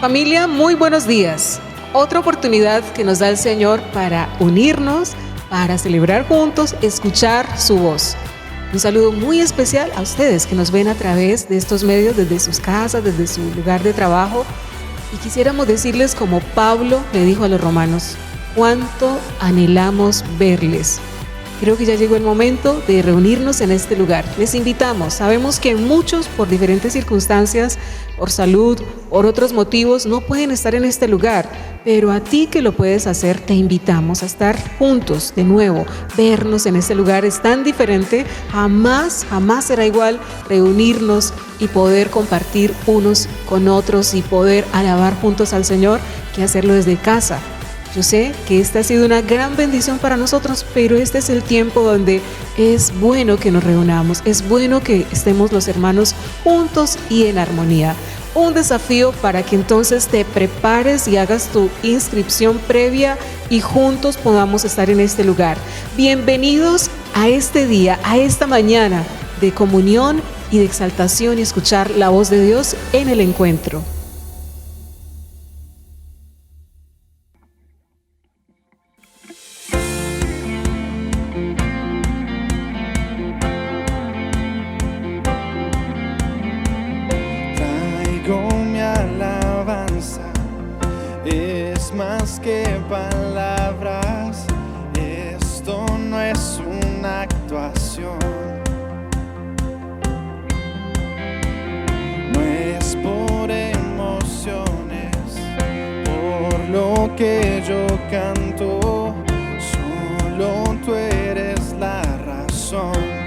Familia, muy buenos días. Otra oportunidad que nos da el Señor para unirnos, para celebrar juntos, escuchar su voz. Un saludo muy especial a ustedes que nos ven a través de estos medios, desde sus casas, desde su lugar de trabajo. Y quisiéramos decirles, como Pablo le dijo a los romanos, cuánto anhelamos verles. Creo que ya llegó el momento de reunirnos en este lugar. Les invitamos. Sabemos que muchos, por diferentes circunstancias, por salud, por otros motivos, no pueden estar en este lugar. Pero a ti que lo puedes hacer, te invitamos a estar juntos de nuevo. Vernos en este lugar es tan diferente. Jamás será igual reunirnos y poder compartir unos con otros y poder alabar juntos al Señor que hacerlo desde casa. Yo sé que esta ha sido una gran bendición para nosotros, pero este es el tiempo donde es bueno que nos reunamos, es bueno que estemos los hermanos juntos y en armonía. Un desafío para que entonces te prepares y hagas tu inscripción previa y juntos podamos estar en este lugar. Bienvenidos a este día, a esta mañana de comunión y de exaltación y escuchar la voz de Dios en el encuentro. Más que palabras, esto no es una actuación, no es por emociones, por lo que yo canto, solo tú eres la razón.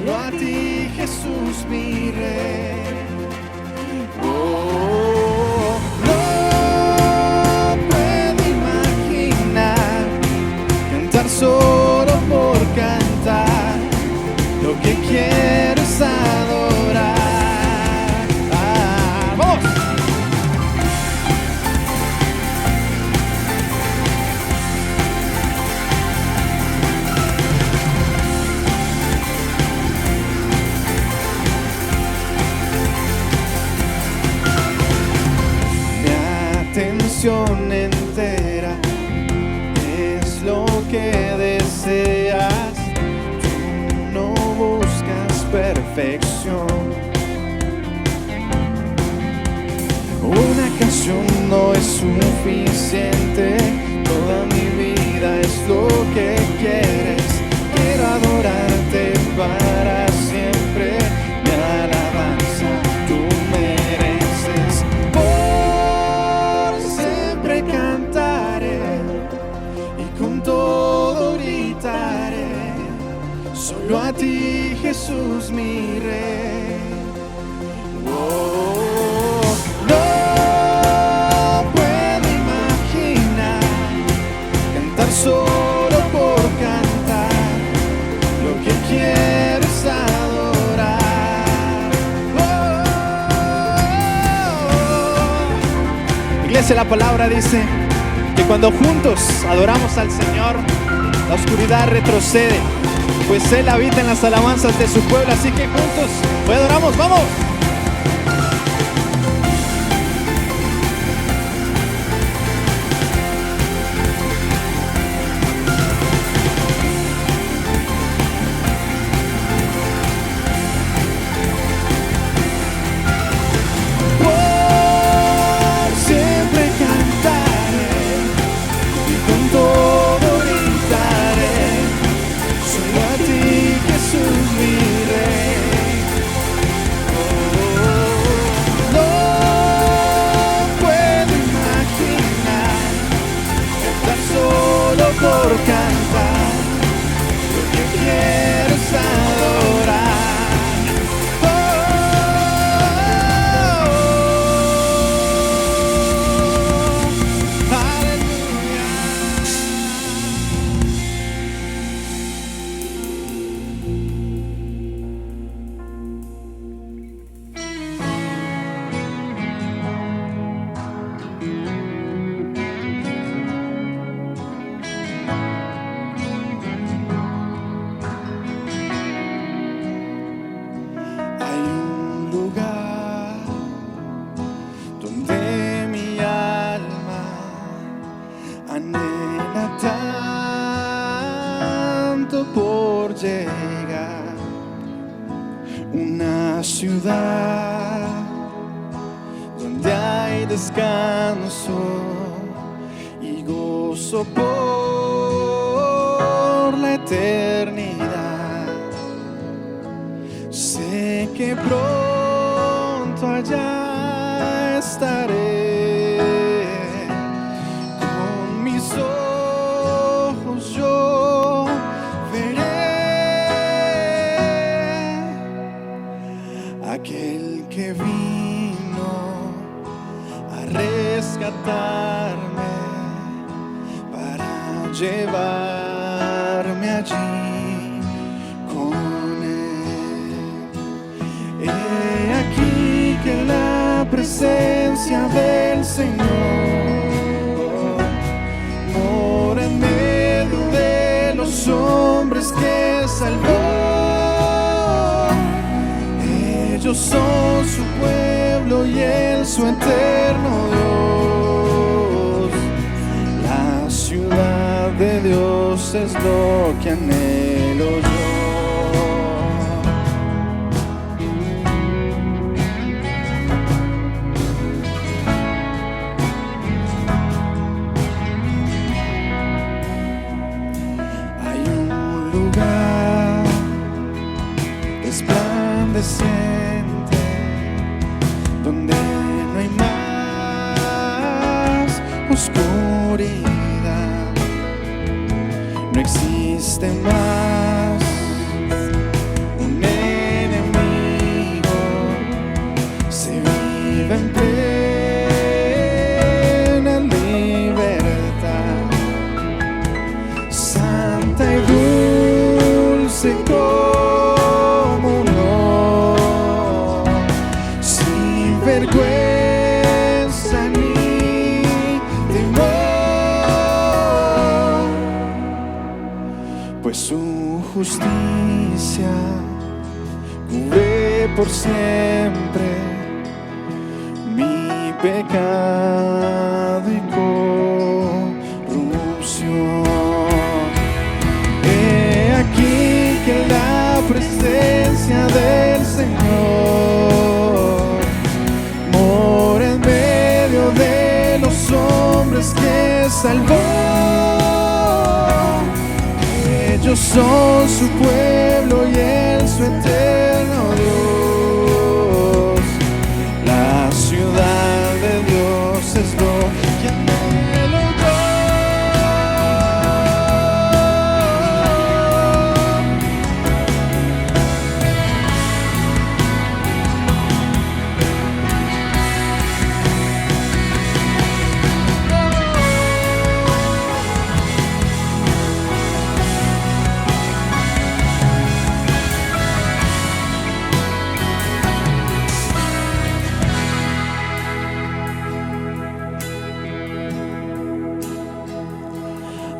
A ti, Jesús, mi Rey. No puedo imaginar cantar solo por cantar. Lo que quiero es adorar. ¡Vamos! Entera es lo que deseas, tú no buscas perfección. Una canción no es suficiente, toda mi vida es lo que quieres. Quiero adorarte para siempre, mi alabanza tú mereces. Cantaré y con todo gritaré, solo a ti, Jesús, mi Rey. No puedo imaginar cantar solo por cantar, lo que quiero es adorar. Iglesia, la palabra dice que cuando juntos adoramos al Señor, la oscuridad retrocede, pues Él habita en las alabanzas de su pueblo. Así que juntos hoy adoramos, ¡vamos! llega, una ciudad donde hay descanso y gozo por la eternidad. Sé que pronto allá estaré, con mis ojos yo veré aquel que vino a rescatarme para llevarme allí con él. He aquí que la presencia del Señor mora en medio de los hombres que salvó. Ellos son su pueblo y Él su eterno Dios. La ciudad de Dios es lo que anhelo yo. Hay un lugar resplandeciente donde no hay más oscuridad, no existe más un enemigo, se vive en plena libertad, santa y dulce como no, sin vergüenza ni temor, pues su justicia cubre por siempre mi pecado y corrupción. He aquí que la presencia del Señor mora en medio de los hombres que salvó. Ellos son su pueblo y Él su eterno Dios. La ciudad de Dios es lo que anhelo yo.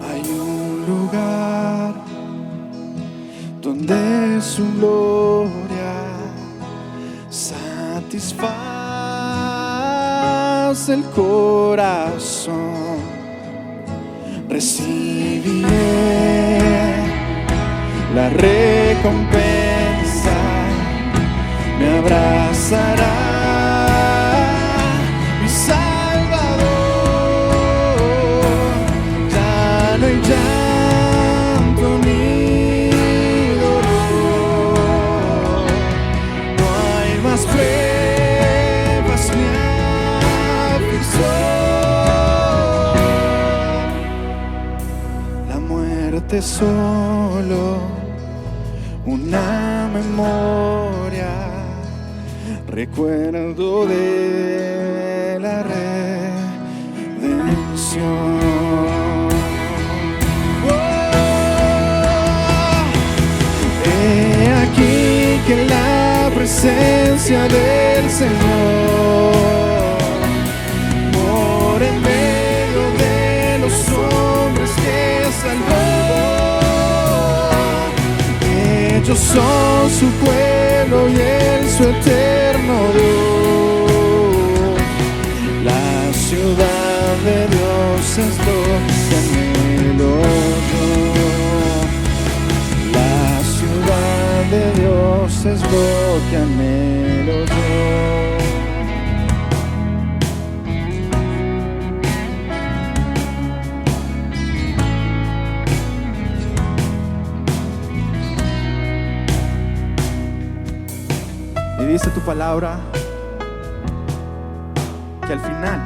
Hay un lugar donde su gloria satisface el corazón. Recibiré la recompensa, me abrazará mi Salvador. Ya no hay llanto ni dolor, no hay más pruebas ni aflicción. La muerte solo una memoria, recuerdo de la redención. He aquí que la presencia del Señor mora en medio de los hombres que salvó. Ellos son su pueblo y Él su eterno Dios. La ciudad de Dios es lo que anhelo yo. La ciudad que anhelo yo. Y dice tu palabra que al final,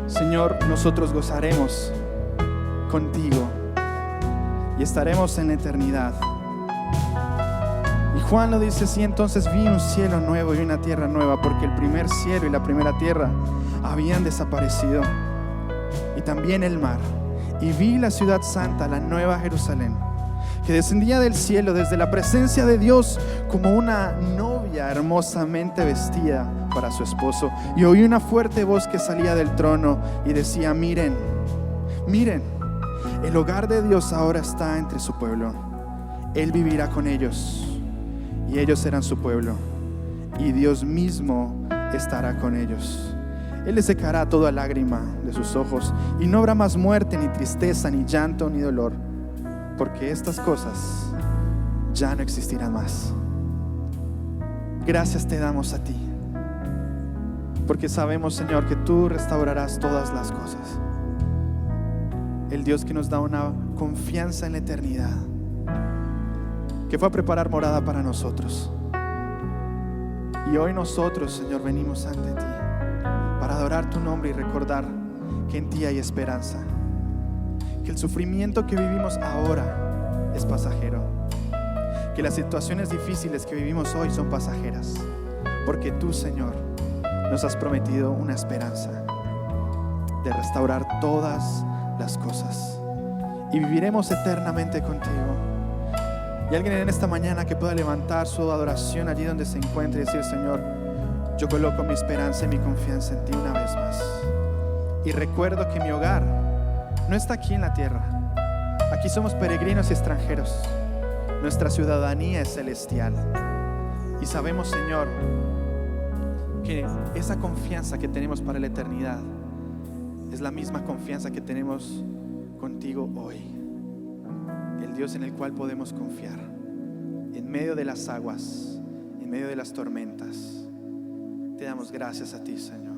Señor, nosotros gozaremos contigo y estaremos en la eternidad. Y Juan lo dice así: entonces vi un cielo nuevo y una tierra nueva, porque el primer cielo y la primera tierra habían desaparecido, y también el mar. Y vi la ciudad santa, la nueva Jerusalén, que descendía del cielo desde la presencia de Dios como una novia hermosamente vestida para su esposo. Y oí una fuerte voz que salía del trono y decía: miren, miren, el hogar de Dios ahora está entre su pueblo. Él vivirá con ellos y ellos serán su pueblo, y Dios mismo estará con ellos. Él les secará toda lágrima de sus ojos, y no habrá más muerte, ni tristeza, ni llanto, ni dolor, porque estas cosas ya no existirán más. Gracias te damos a ti, porque sabemos, Señor, que tú restaurarás todas las cosas. El Dios que nos da una confianza en la eternidad, que fue a preparar morada para nosotros. Y hoy nosotros, Señor, venimos ante ti para adorar tu nombre y recordar que en ti hay esperanza, que el sufrimiento que vivimos ahora es pasajero, que las situaciones difíciles que vivimos hoy son pasajeras, porque tú, Señor, nos has prometido una esperanza de restaurar todas las cosas, y viviremos eternamente contigo. Y alguien en esta mañana que pueda levantar su adoración allí donde se encuentre y decir: Señor, yo coloco mi esperanza y mi confianza en ti una vez más, y recuerdo que mi hogar no está aquí en la tierra. Aquí somos peregrinos y extranjeros. Nuestra ciudadanía es celestial, y sabemos, Señor, que esa confianza que tenemos para la eternidad es la misma confianza que tenemos contigo hoy. El Dios en el cual podemos confiar en medio de las aguas, en medio de las tormentas. Te damos gracias a ti, Señor.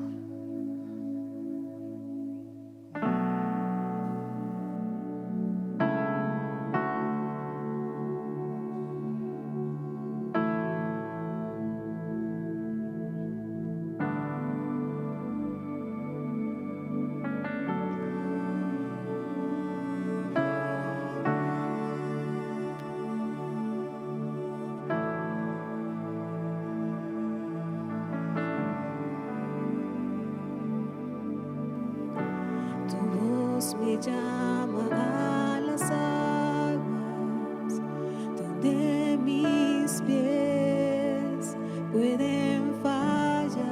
Me llama a las aguas donde mis pies pueden fallar.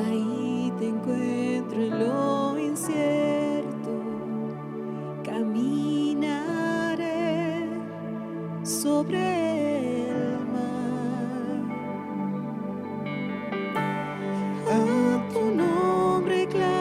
Ahí te encuentro en lo incierto, caminaré sobre el mar. A tu nombre claro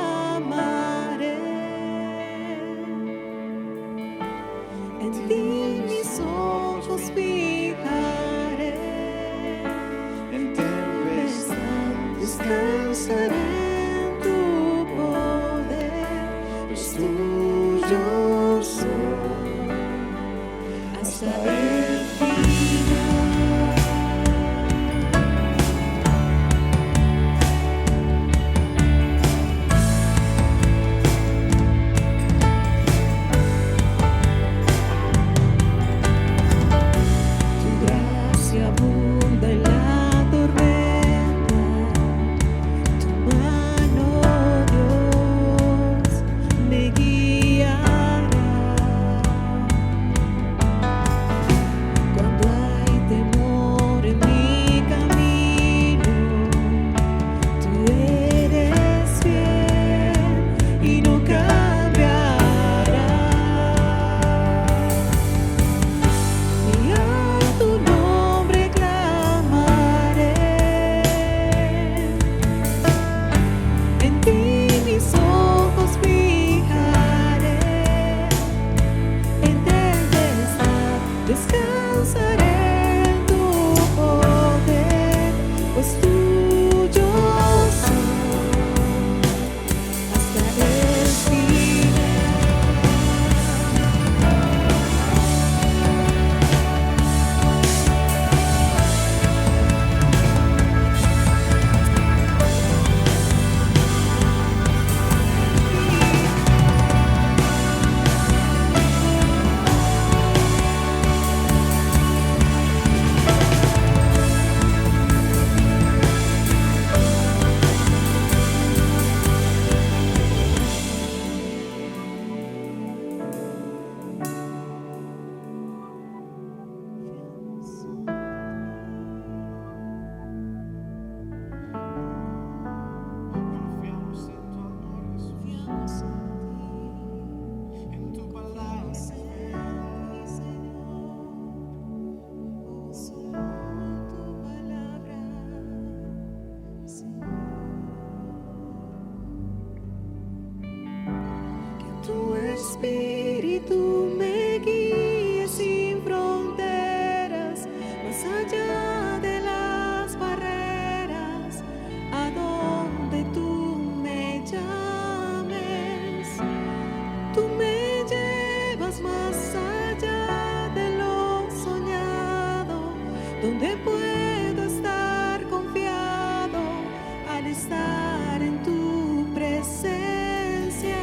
estar en tu presencia,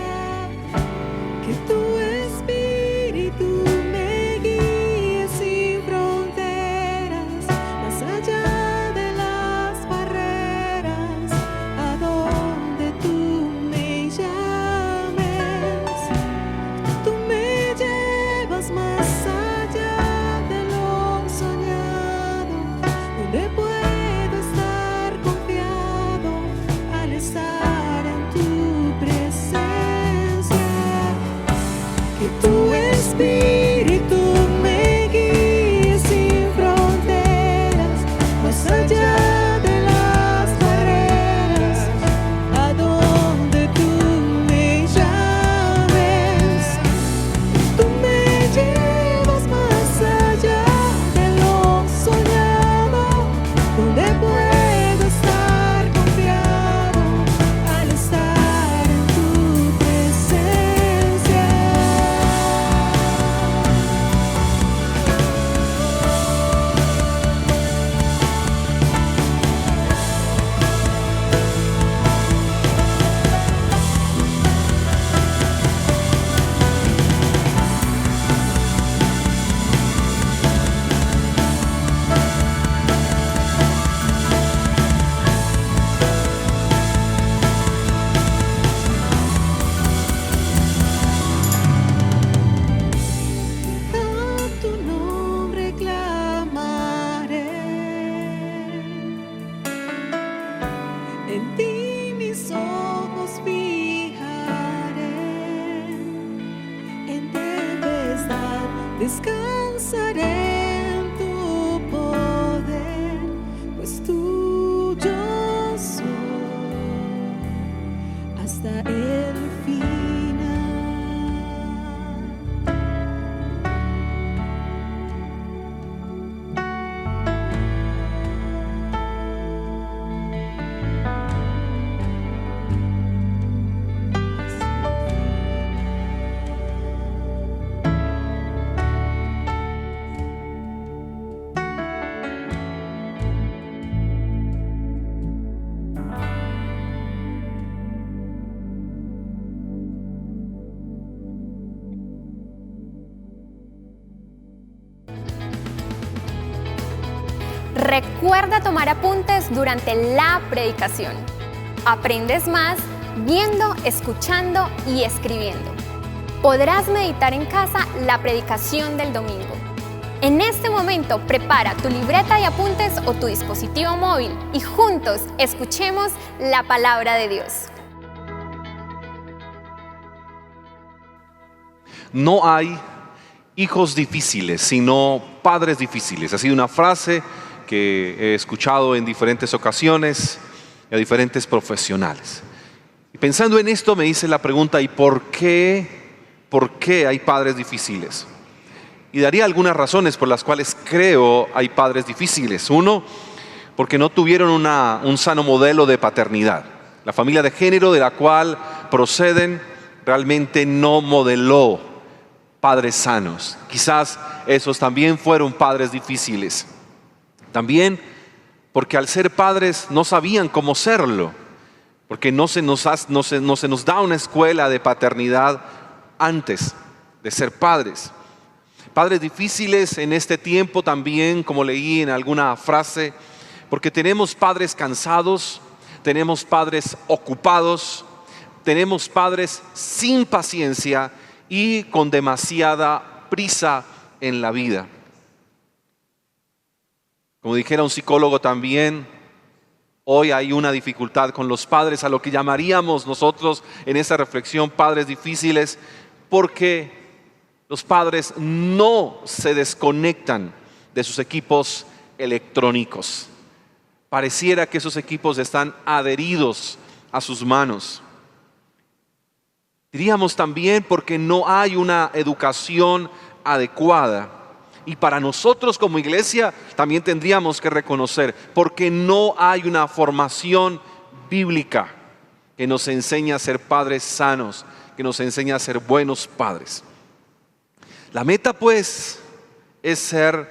que tu espíritu me guíe sin fronteras, más allá de las barreras, a donde tú me llames. Tú me llevas más allá de lo soñado, donde puedo estar confiado al estar en tu presencia. Que tu espíritu me guíe sin fronteras, más allá de las barreras, a donde tú me llames. Tú me llevas más allá de lo soñado, donde puedo estar confiado al estar en tu presencia. A tu nombre clamaré, en ti mis ojos fijaré, en tempestad descansaré en tu poder, pues tuyo soy hasta el final. Recuerda tomar apuntes durante la predicación. Aprendes más viendo, escuchando y escribiendo. Podrás meditar en casa la predicación del domingo. En este momento prepara tu libreta y apuntes o tu dispositivo móvil y juntos escuchemos la palabra de Dios. No hay hijos difíciles, sino padres difíciles. Ha sido una frase que he escuchado en diferentes ocasiones a diferentes profesionales. Y pensando en esto me hice la pregunta, ¿y por qué hay padres difíciles? Y daría algunas razones por las cuales creo hay padres difíciles. Uno, porque no tuvieron un sano modelo de paternidad. La familia de género de la cual proceden realmente no modeló padres sanos. Quizás esos también fueron padres difíciles. También porque al ser padres no sabían cómo serlo, porque no se nos da una escuela de paternidad antes de ser padres. Padres difíciles en este tiempo también, como leí en alguna frase, porque tenemos padres cansados, tenemos padres ocupados, tenemos padres sin paciencia y con demasiada prisa en la vida. Como dijera un psicólogo también, hoy hay una dificultad con los padres, a lo que llamaríamos nosotros en esa reflexión padres difíciles, porque los padres no se desconectan de sus equipos electrónicos. Pareciera que esos equipos están adheridos a sus manos. Diríamos también porque no hay una educación adecuada. Y para nosotros como iglesia también tendríamos que reconocer, porque no hay una formación bíblica que nos enseñe a ser padres sanos, que nos enseñe a ser buenos padres. La meta pues es ser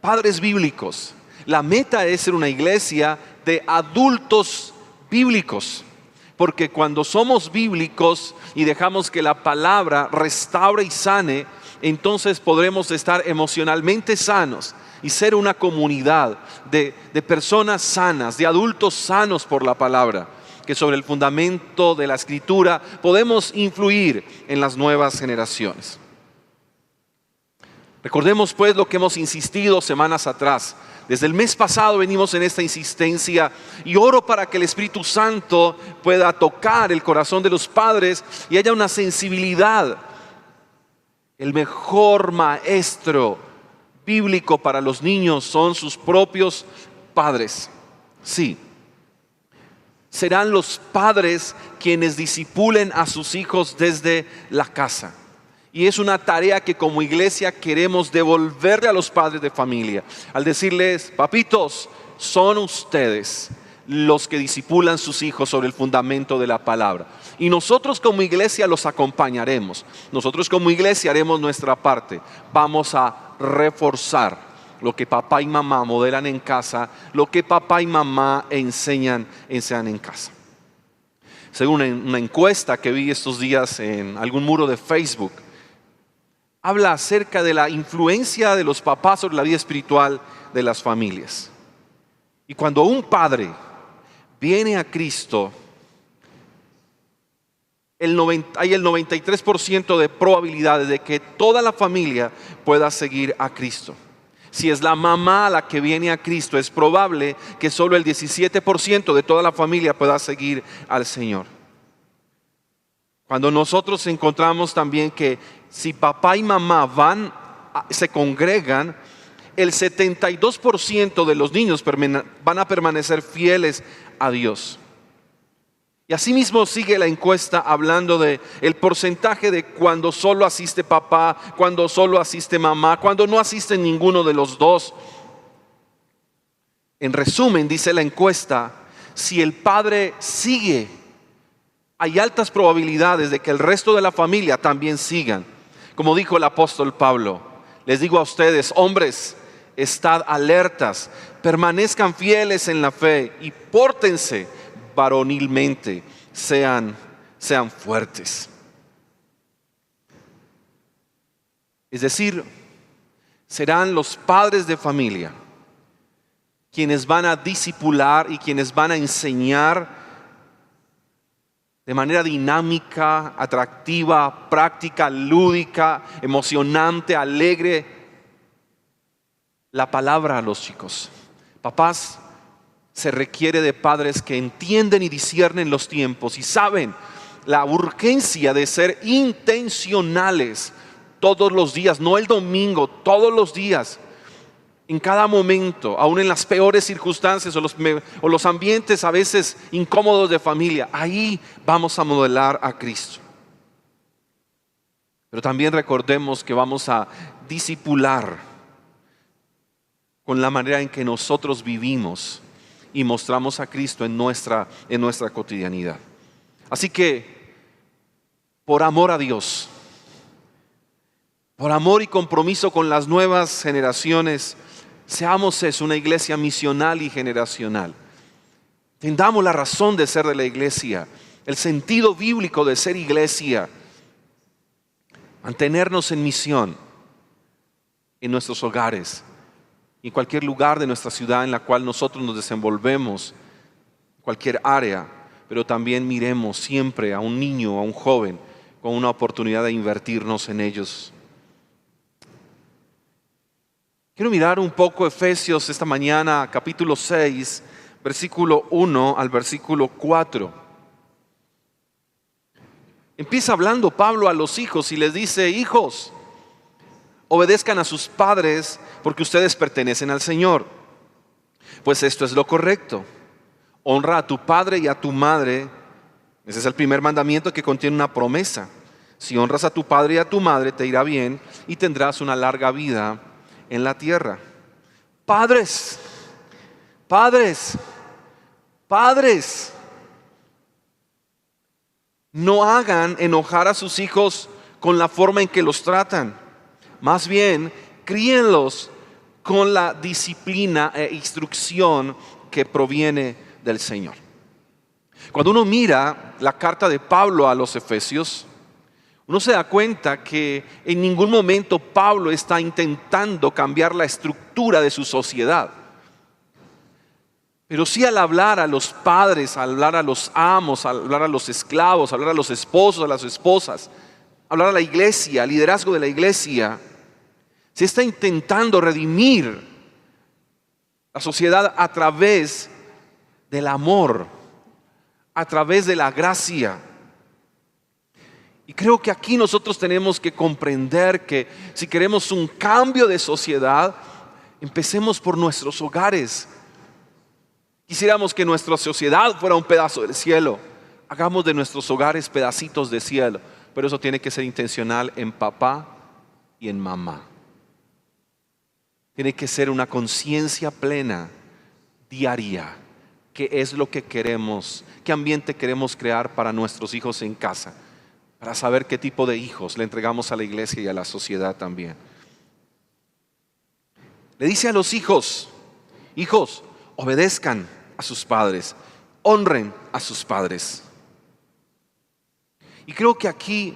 padres bíblicos. La meta es ser una iglesia de adultos bíblicos. Porque cuando somos bíblicos y dejamos que la palabra restaure y sane, entonces podremos estar emocionalmente sanos y ser una comunidad de personas sanas, de adultos sanos por la palabra, que sobre el fundamento de la Escritura podemos influir en las nuevas generaciones. Recordemos pues lo que hemos insistido semanas atrás. Desde el mes pasado venimos en esta insistencia y oro para que el Espíritu Santo pueda tocar el corazón de los padres y haya una sensibilidad. El mejor maestro bíblico para los niños son sus propios padres. Sí, serán los padres quienes discipulen a sus hijos desde la casa. Y es una tarea que como iglesia queremos devolverle a los padres de familia. Al decirles, papitos, son ustedes los que discipulan sus hijos sobre el fundamento de la palabra. Y nosotros como iglesia los acompañaremos. Nosotros como iglesia haremos nuestra parte. Vamos a reforzar lo que papá y mamá modelan en casa, lo que papá y mamá enseñan en casa. Según una encuesta que vi estos días en algún muro de Facebook, habla acerca de la influencia de los papás sobre la vida espiritual de las familias. Y cuando un padre viene a Cristo, hay el 93% de probabilidades de que toda la familia pueda seguir a Cristo. Si es la mamá la que viene a Cristo, es probable que solo el 17% de toda la familia pueda seguir al Señor. Cuando nosotros encontramos también que si papá y mamá se congregan, el 72% de los niños van a permanecer fieles a Dios. Y asimismo sigue la encuesta hablando de el porcentaje de cuando solo asiste papá, cuando solo asiste mamá, cuando no asiste ninguno de los dos. En resumen, dice la encuesta, si el padre sigue, hay altas probabilidades de que el resto de la familia también sigan. Como dijo el apóstol Pablo, les digo a ustedes, hombres, estad alertas, permanezcan fieles en la fe y pórtense varonilmente, sean fuertes. Es decir, serán los padres de familia quienes van a discipular y quienes van a enseñar de manera dinámica, atractiva, práctica, lúdica, emocionante, alegre, la palabra a los chicos. Papás, se requiere de padres que entienden y disciernen los tiempos y saben la urgencia de ser intencionales todos los días, no el domingo, todos los días, en cada momento, aún en las peores circunstancias o los ambientes a veces incómodos de familia. Ahí vamos a modelar a Cristo. Pero también recordemos que vamos a discipular con la manera en que nosotros vivimos y mostramos a Cristo en nuestra cotidianidad. Así que, por amor a Dios, por amor y compromiso con las nuevas generaciones, seamos una iglesia misional y generacional. Entendamos la razón de ser de la iglesia, el sentido bíblico de ser iglesia, mantenernos en misión en nuestros hogares, en cualquier lugar de nuestra ciudad en la cual nosotros nos desenvolvemos, cualquier área, pero también miremos siempre a un niño, a un joven, con una oportunidad de invertirnos en ellos. Quiero mirar un poco Efesios esta mañana, capítulo 6, versículo 1 al versículo 4. Empieza hablando Pablo a los hijos y les dice: hijos, obedezcan a sus padres porque ustedes pertenecen al Señor. Pues esto es lo correcto. Honra a tu padre y a tu madre. Ese es el primer mandamiento que contiene una promesa. Si honras a tu padre y a tu madre, te irá bien y tendrás una larga vida en la tierra. Padres, no hagan enojar a sus hijos con la forma en que los tratan. Más bien, críenlos con la disciplina e instrucción que proviene del Señor. Cuando uno mira la carta de Pablo a los Efesios, uno se da cuenta que en ningún momento Pablo está intentando cambiar la estructura de su sociedad. Pero sí, al hablar a los padres, al hablar a los amos, al hablar a los esclavos, al hablar a los esposos, a las esposas, hablar a la iglesia, al liderazgo de la iglesia, se está intentando redimir la sociedad a través del amor, a través de la gracia. Y creo que aquí nosotros tenemos que comprender que si queremos un cambio de sociedad, empecemos por nuestros hogares. Quisiéramos que nuestra sociedad fuera un pedazo del cielo. Hagamos de nuestros hogares pedacitos de cielo. Pero eso tiene que ser intencional en papá y en mamá. Tiene que ser una conciencia plena, diaria. ¿Qué es lo que queremos? ¿Qué ambiente queremos crear para nuestros hijos en casa? Para saber qué tipo de hijos le entregamos a la iglesia y a la sociedad también. Le dice a los hijos: hijos, obedezcan a sus padres, honren a sus padres. Y creo que aquí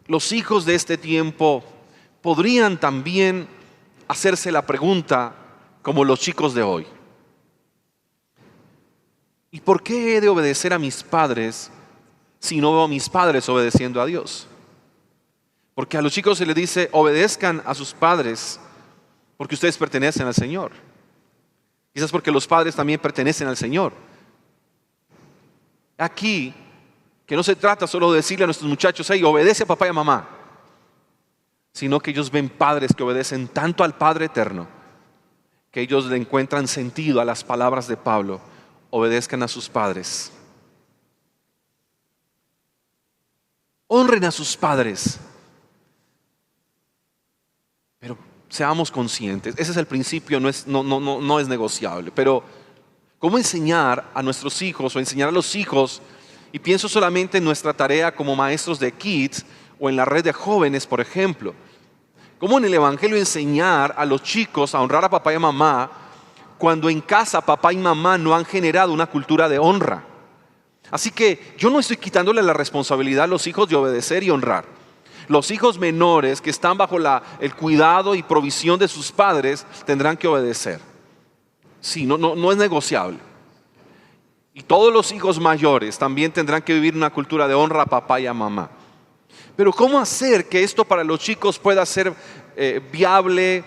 los hijos de este tiempo podrían también hacerse la pregunta, como los chicos de hoy: ¿y por qué he de obedecer a mis padres si no veo a mis padres obedeciendo a Dios? Porque a los chicos se les dice: obedezcan a sus padres porque ustedes pertenecen al Señor. Quizás porque los padres también pertenecen al Señor. Aquí, que no se trata solo de decirle a nuestros muchachos: hey, obedece a papá y a mamá, sino que ellos ven padres que obedecen tanto al Padre Eterno, que ellos le encuentran sentido a las palabras de Pablo: obedezcan a sus padres. Honren a sus padres. Pero seamos conscientes, ese es el principio, no es negociable. Pero ¿cómo enseñar a nuestros hijos o enseñar a los hijos? Y pienso solamente en nuestra tarea como maestros de kids o en la red de jóvenes, por ejemplo. ¿Cómo en el evangelio enseñar a los chicos a honrar a papá y a mamá cuando en casa papá y mamá no han generado una cultura de honra? Así que yo no estoy quitándole la responsabilidad a los hijos de obedecer y honrar. Los hijos menores que están bajo el cuidado y provisión de sus padres tendrán que obedecer. Sí, no es negociable. Y todos los hijos mayores también tendrán que vivir una cultura de honra a papá y a mamá. Pero ¿cómo hacer que esto para los chicos pueda ser viable,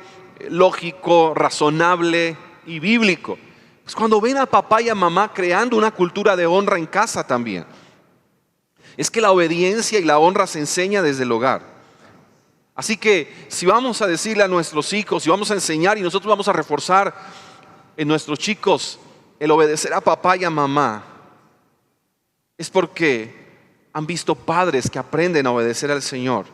lógico, razonable y bíblico? Pues cuando ven a papá y a mamá creando una cultura de honra en casa también. Es que la obediencia y la honra se enseña desde el hogar. Así que si vamos a decirle a nuestros hijos, si vamos a enseñar y nosotros vamos a reforzar en nuestros chicos el obedecer a papá y a mamá, es porque han visto padres que aprenden a obedecer al Señor.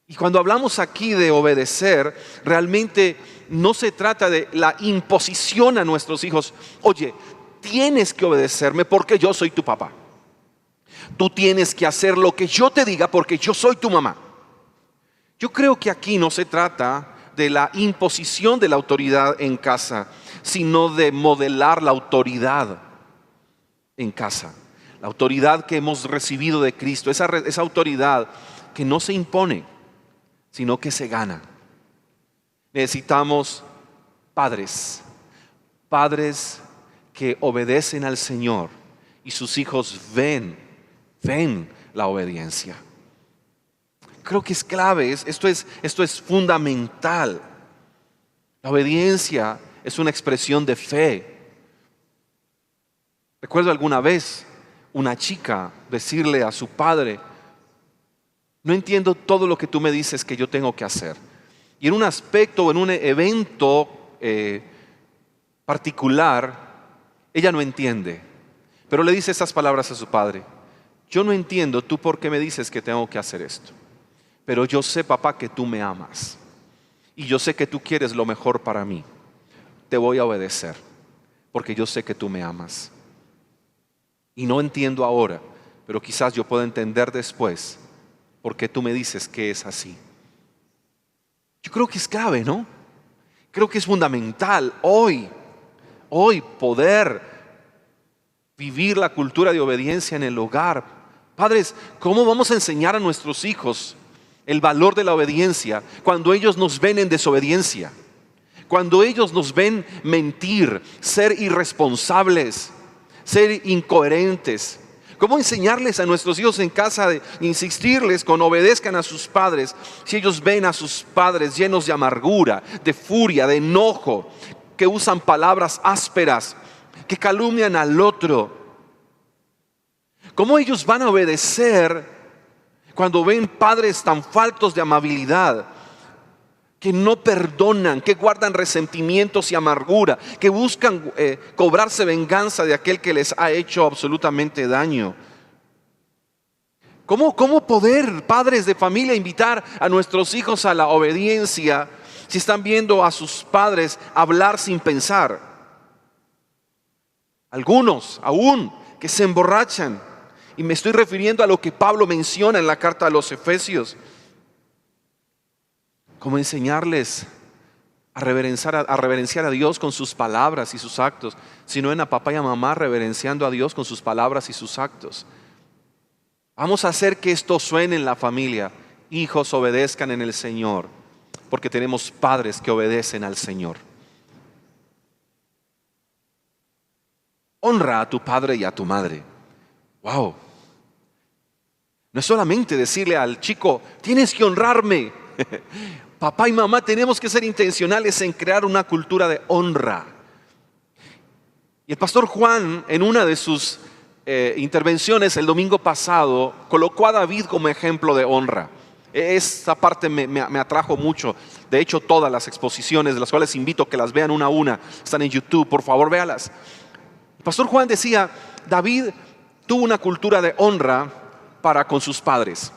Y cuando hablamos aquí de obedecer, realmente no se trata de la imposición a nuestros hijos. Oye, tienes que obedecerme porque yo soy tu papá. Tú tienes que hacer lo que yo te diga porque yo soy tu mamá. Yo creo que aquí no se trata de la imposición de la autoridad en casa, sino de modelar la autoridad en casa. La autoridad que hemos recibido de Cristo, esa autoridad que no se impone, sino que se gana. Necesitamos padres que obedecen al Señor y sus hijos ven la obediencia. Creo que es clave, esto es fundamental. La obediencia es una expresión de fe. Recuerdo alguna vez una chica decirle a su padre: no entiendo todo lo que tú me dices que yo tengo que hacer. Y en un aspecto, en un evento particular, ella no entiende. Pero le dice estas palabras a su padre: yo no entiendo tú por qué me dices que tengo que hacer esto. Pero yo sé, papá, que tú me amas. Y yo sé que tú quieres lo mejor para mí. Te voy a obedecer, porque yo sé que tú me amas. Y no entiendo ahora, pero quizás yo pueda entender después por qué tú me dices que es así. Yo creo que es clave, ¿no? Creo que es fundamental hoy poder vivir la cultura de obediencia en el hogar. Padres, ¿cómo vamos a enseñar a nuestros hijos el valor de la obediencia cuando ellos nos ven en desobediencia? Cuando ellos nos ven mentir, ser irresponsables, ser incoherentes. ¿Cómo enseñarles a nuestros hijos en casa, de insistirles con obedezcan a sus padres, si ellos ven a sus padres llenos de amargura, de furia, de enojo, que usan palabras ásperas, que calumnian al otro? ¿Cómo ellos van a obedecer cuando ven padres tan faltos de amabilidad, que no perdonan, que guardan resentimientos y amargura, que buscan cobrarse venganza de aquel que les ha hecho absolutamente daño? ¿Cómo poder, padres de familia, invitar a nuestros hijos a la obediencia si están viendo a sus padres hablar sin pensar? Algunos aún que se emborrachan, y me estoy refiriendo a lo que Pablo menciona en la carta a los Efesios. ¿Cómo enseñarles a reverenciar a Dios con sus palabras y sus actos, si no en a papá y a mamá reverenciando a Dios con sus palabras y sus actos? Vamos a hacer que esto suene en la familia. Hijos, obedezcan en el Señor, porque tenemos padres que obedecen al Señor. Honra a tu padre y a tu madre. Wow. No es solamente decirle al chico, tienes que honrarme. Papá y mamá tenemos que ser intencionales en crear una cultura de honra. Y el pastor Juan, en una de sus intervenciones el domingo pasado, colocó a David como ejemplo de honra. Esa parte me atrajo mucho. De hecho, todas las exposiciones, de las cuales invito a que las vean una a una, están en YouTube, por favor véalas. El pastor Juan decía, David tuvo una cultura de honra para con sus padres.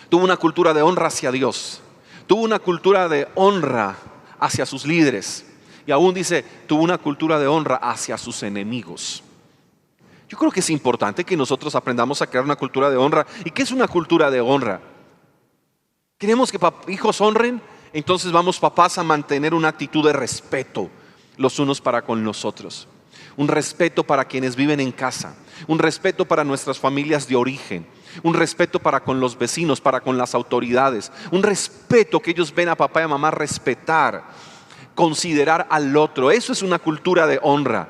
Tuvo una cultura de honra hacia Dios. Tuvo una cultura de honra hacia sus líderes. Y aún dice, tuvo una cultura de honra hacia sus enemigos. Yo creo que es importante que nosotros aprendamos a crear una cultura de honra. ¿Y qué es una cultura de honra? ¿Queremos que hijos honren? Entonces vamos, papás, a mantener una actitud de respeto los unos para con los otros. Un respeto para quienes viven en casa. Un respeto para nuestras familias de origen. Un respeto para con los vecinos, para con las autoridades. Un respeto que ellos ven a papá y a mamá respetar, considerar al otro. Eso es una cultura de honra.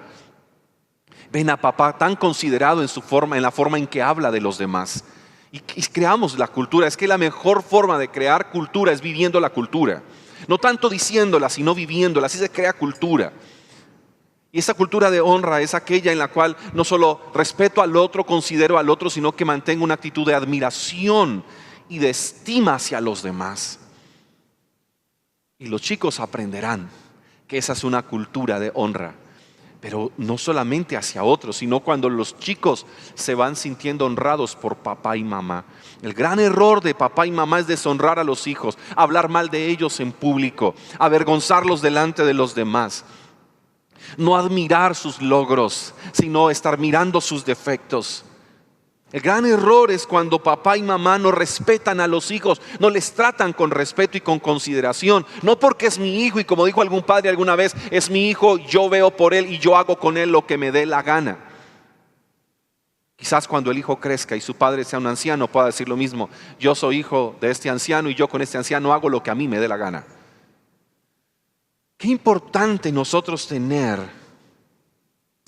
Ven a papá tan considerado en la forma en que habla de los demás. Y creamos la cultura. Es que la mejor forma de crear cultura es viviendo la cultura. No tanto diciéndola, sino viviéndola. Así se crea cultura. Y esa cultura de honra es aquella en la cual no solo respeto al otro, considero al otro, sino que mantengo una actitud de admiración y de estima hacia los demás. Y los chicos aprenderán que esa es una cultura de honra. Pero no solamente hacia otros, sino cuando los chicos se van sintiendo honrados por papá y mamá. El gran error de papá y mamá es deshonrar a los hijos, hablar mal de ellos en público, avergonzarlos delante de los demás. No admirar sus logros, sino estar mirando sus defectos. El gran error es cuando papá y mamá no respetan a los hijos, no les tratan con respeto y con consideración. No porque es mi hijo y como dijo algún padre alguna vez, es mi hijo, yo veo por él y yo hago con él lo que me dé la gana. Quizás cuando el hijo crezca y su padre sea un anciano pueda decir lo mismo. Yo soy hijo de este anciano y yo con este anciano hago lo que a mí me dé la gana. Qué importante nosotros tener,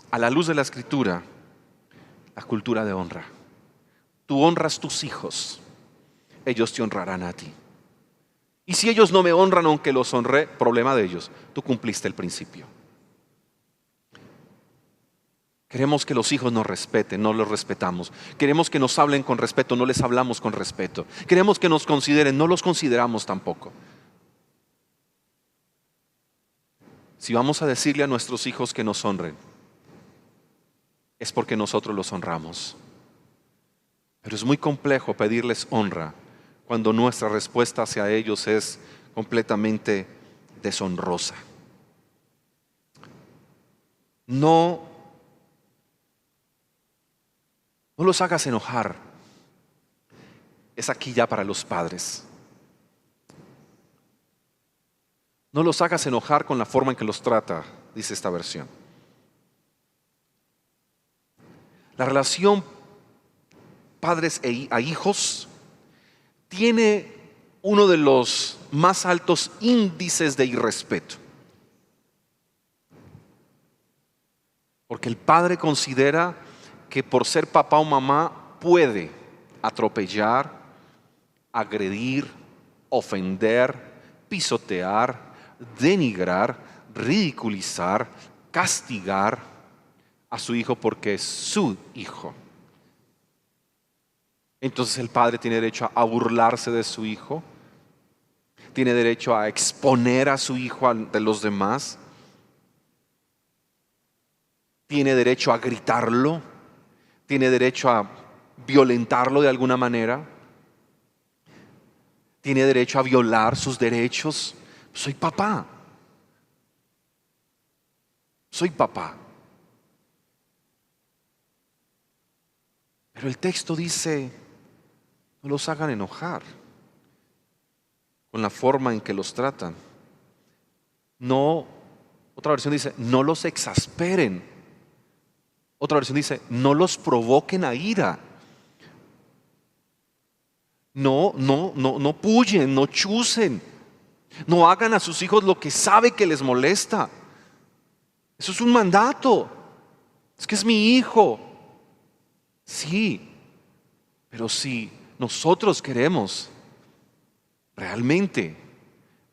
a la luz de la Escritura, la cultura de honra. Tú honras tus hijos, ellos te honrarán a ti. Y si ellos no me honran aunque los honré, problema de ellos, tú cumpliste el principio. Queremos que los hijos nos respeten, no los respetamos. Queremos que nos hablen con respeto, no les hablamos con respeto. Queremos que nos consideren, no los consideramos tampoco. Si vamos a decirle a nuestros hijos que nos honren, es porque nosotros los honramos. Pero es muy complejo pedirles honra cuando nuestra respuesta hacia ellos es completamente deshonrosa. No los hagas enojar. Es aquí ya para los padres. No los hagas enojar con la forma en que los trata, dice esta versión. La relación padres a hijos tiene uno de los más altos índices de irrespeto. Porque el padre considera que por ser papá o mamá puede atropellar, agredir, ofender, pisotear, denigrar, ridiculizar, castigar a su hijo porque es su hijo. Entonces el padre tiene derecho a burlarse de su hijo, tiene derecho a exponer a su hijo ante los demás, tiene derecho a gritarlo, tiene derecho a violentarlo de alguna manera, tiene derecho a violar sus derechos. Soy papá. Soy papá. Pero el texto dice, no los hagan enojar con la forma en que los tratan. No, otra versión dice, no los exasperen. Otra versión dice, no los provoquen a ira. No puyen, no chusen. No hagan a sus hijos lo que sabe que les molesta. Eso es un mandato. Es que es mi hijo. Sí, pero si nosotros queremos realmente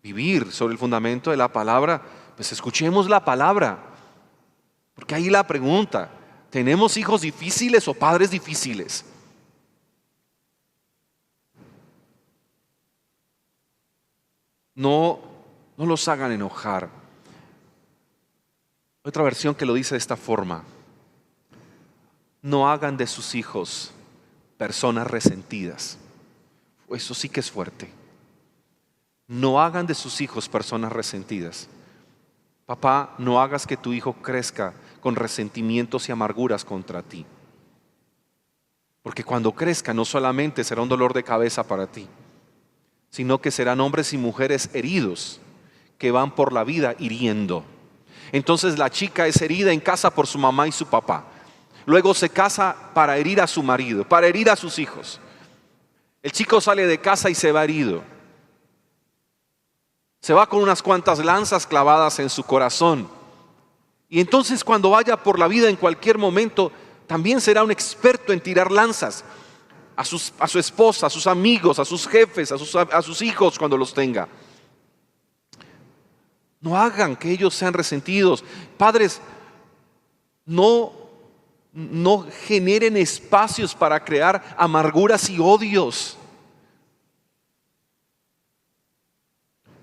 vivir sobre el fundamento de la palabra, pues escuchemos la palabra. Porque ahí la pregunta, ¿tenemos hijos difíciles o padres difíciles? No los hagan enojar. Otra versión que lo dice de esta forma: no hagan de sus hijos personas resentidas. Eso sí que es fuerte. No hagan de sus hijos personas resentidas. Papá, no hagas que tu hijo crezca con resentimientos y amarguras contra ti. Porque cuando crezca no solamente será un dolor de cabeza para ti, sino que serán hombres y mujeres heridos que van por la vida hiriendo. Entonces la chica es herida en casa por su mamá y su papá. Luego se casa para herir a su marido, para herir a sus hijos. El chico sale de casa y se va herido. Se va con unas cuantas lanzas clavadas en su corazón. Y entonces cuando vaya por la vida en cualquier momento, también será un experto en tirar lanzas a su esposa, a sus amigos, a sus jefes, a sus hijos cuando los tenga. No hagan que ellos sean resentidos. Padres, no generen espacios para crear amarguras y odios.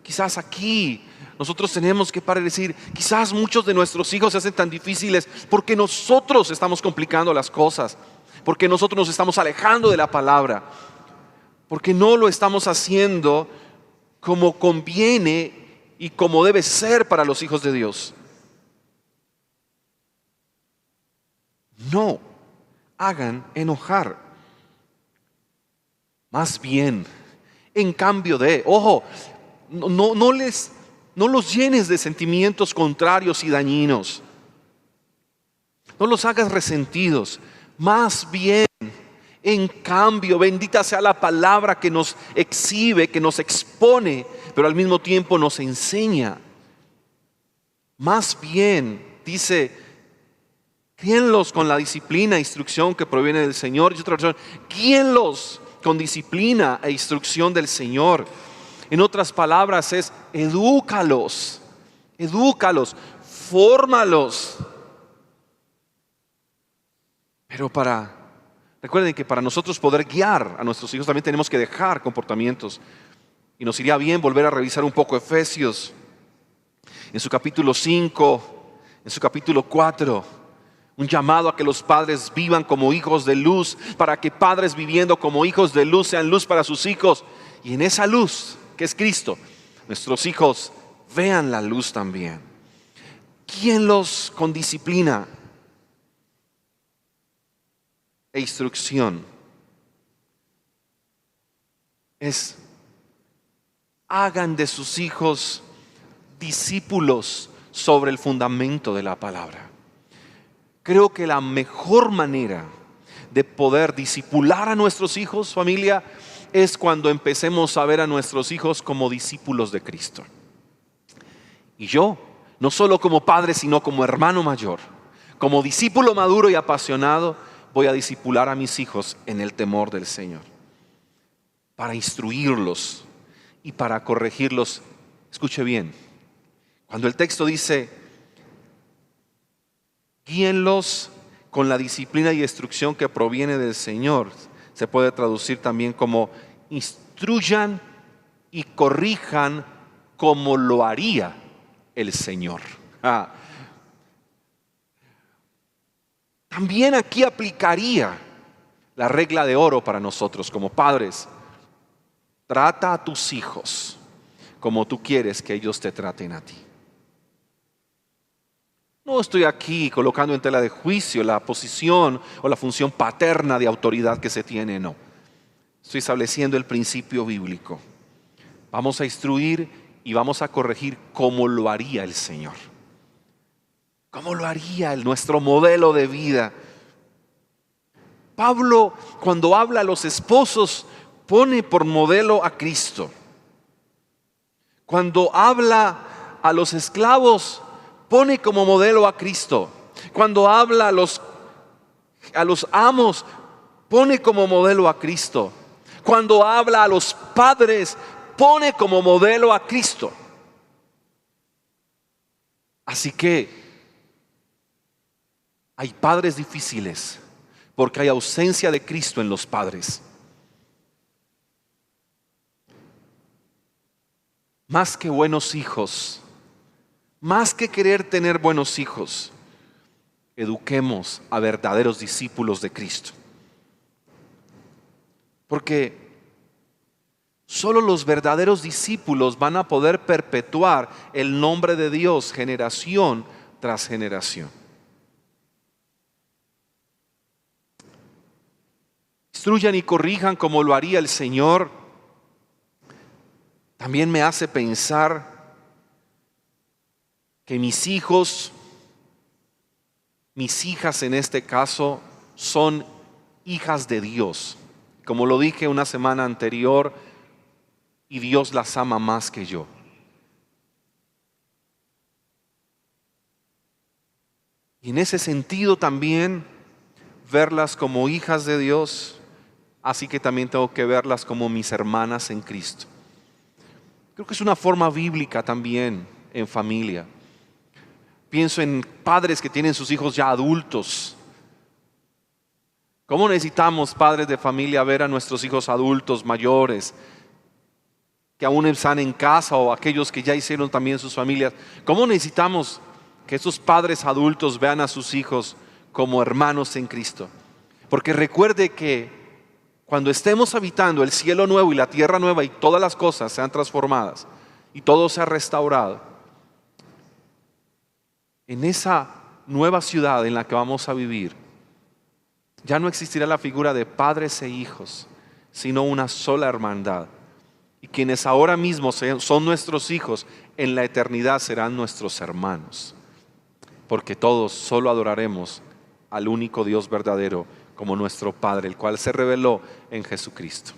Quizás aquí nosotros tenemos que parar y decir, quizás muchos de nuestros hijos se hacen tan difíciles porque nosotros estamos complicando las cosas, porque nosotros nos estamos alejando de la palabra, porque no lo estamos haciendo como conviene y como debe ser para los hijos de Dios. No hagan enojar. Más bien, en cambio de, ojo, no los llenes de sentimientos contrarios y dañinos. No los hagas resentidos. Más bien, en cambio, bendita sea la palabra que nos exhibe, que nos expone, pero al mismo tiempo nos enseña. Más bien, dice, guíenlos con la disciplina e instrucción que proviene del Señor. Y otra versión, guíenlos con disciplina e instrucción del Señor. En otras palabras es, edúcalos, fórmalos. Pero recuerden que para nosotros poder guiar a nuestros hijos también tenemos que dejar comportamientos. Y nos iría bien volver a revisar un poco Efesios, en su capítulo 5, en su capítulo 4, un llamado a que los padres vivan como hijos de luz, para que padres viviendo como hijos de luz sean luz para sus hijos. Y en esa luz, que es Cristo, nuestros hijos vean la luz también. Guíenlos con disciplina e instrucción. Hagan de sus hijos discípulos sobre el fundamento de la palabra. Creo que la mejor manera de poder discipular a nuestros hijos, familia, es cuando empecemos a ver a nuestros hijos como discípulos de Cristo. Y yo, no solo como padre, sino como hermano mayor, como discípulo maduro y apasionado, voy a discipular a mis hijos en el temor del Señor, para instruirlos y para corregirlos. Escuche bien, cuando el texto dice, guíenlos con la disciplina y instrucción que proviene del Señor, se puede traducir también como instruyan y corrijan como lo haría el Señor. También aquí aplicaría la regla de oro para nosotros como padres. Trata a tus hijos como tú quieres que ellos te traten a ti. No estoy aquí colocando en tela de juicio la posición o la función paterna de autoridad que se tiene, no. Estoy estableciendo el principio bíblico. Vamos a instruir y vamos a corregir como lo haría el Señor. Como lo haría nuestro modelo de vida. Pablo, cuando habla a los esposos, pone por modelo a Cristo. Cuando habla a los esclavos, pone como modelo a Cristo. Cuando habla a los amos, pone como modelo a Cristo. Cuando habla a los padres, pone como modelo a Cristo. Así que hay padres difíciles porque hay ausencia de Cristo en los padres. Más que buenos hijos, más que querer tener buenos hijos, eduquemos a verdaderos discípulos de Cristo. Porque solo los verdaderos discípulos van a poder perpetuar el nombre de Dios generación tras generación. Instruyan y corrijan como lo haría el Señor. También me hace pensar que mis hijos, mis hijas en este caso, son hijas de Dios. Como lo dije una semana anterior, y Dios las ama más que yo. Y en ese sentido también verlas como hijas de Dios, así que también tengo que verlas como mis hermanas en Cristo. Creo que es una forma bíblica también en familia. Pienso en padres que tienen sus hijos ya adultos. ¿Cómo necesitamos, padres de familia, ver a nuestros hijos adultos mayores que aún están en casa, o aquellos que ya hicieron también sus familias? ¿Cómo necesitamos que esos padres adultos vean a sus hijos como hermanos en Cristo? Porque recuerde que cuando estemos habitando el cielo nuevo y la tierra nueva y todas las cosas sean transformadas y todo sea restaurado, en esa nueva ciudad en la que vamos a vivir, ya no existirá la figura de padres e hijos, sino una sola hermandad. Y quienes ahora mismo son nuestros hijos, en la eternidad serán nuestros hermanos. Porque todos solo adoraremos al único Dios verdadero como nuestro Padre, el cual se reveló en Jesucristo.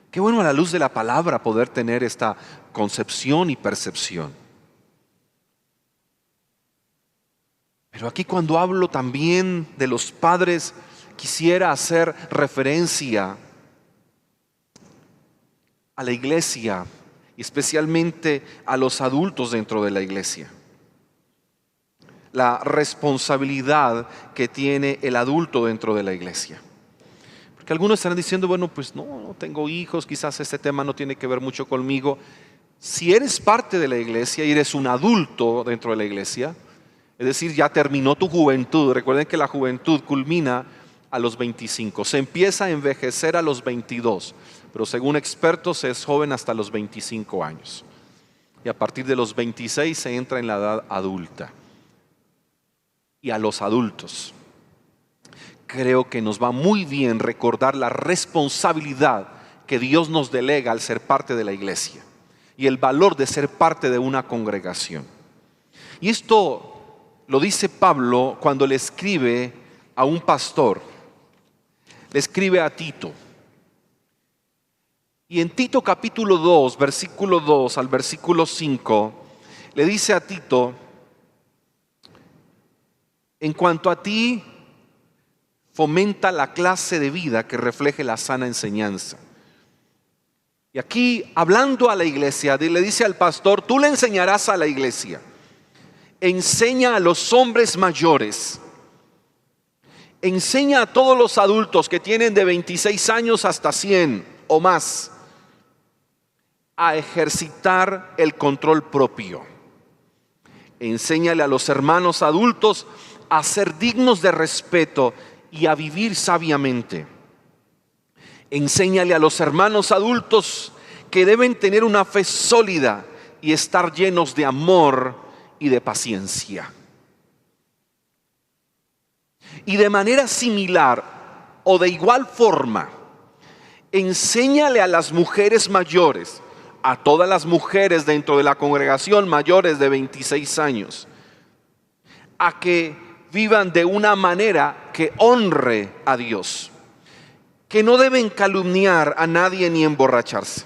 Qué bueno a la luz de la palabra poder tener esta concepción y percepción. Pero aquí cuando hablo también de los padres, quisiera hacer referencia a la iglesia y especialmente a los adultos dentro de la iglesia. La responsabilidad que tiene el adulto dentro de la iglesia. Porque algunos estarán diciendo, bueno, pues no tengo hijos, quizás este tema no tiene que ver mucho conmigo. Si eres parte de la iglesia y eres un adulto dentro de la iglesia, es decir, ya terminó tu juventud. Recuerden que la juventud culmina a los 25. Se empieza a envejecer a los 22, pero según expertos es joven hasta los 25 años. Y a partir de los 26 se entra en la edad adulta. Y a los adultos, creo que nos va muy bien recordar la responsabilidad que Dios nos delega al ser parte de la iglesia y el valor de ser parte de una congregación. Y esto lo dice Pablo cuando le escribe a un pastor, le escribe a Tito. Y en Tito capítulo 2, versículo 2 al versículo 5, le dice a Tito: en cuanto a ti, fomenta la clase de vida que refleje la sana enseñanza. Y aquí, hablando a la iglesia, le dice al pastor: tú le enseñarás a la iglesia. Enseña a los hombres mayores. Enseña a todos los adultos que tienen de 26 años hasta 100 o más a ejercitar el control propio. Enséñale a los hermanos adultos a ser dignos de respeto y a vivir sabiamente. Enséñale a los hermanos adultos que deben tener una fe sólida y estar llenos de amor y de paciencia. Y de manera similar o de igual forma, enséñale a las mujeres mayores, a todas las mujeres dentro de la congregación mayores de 26 años, a que vivan de una manera que honre a Dios, que no deben calumniar a nadie ni emborracharse.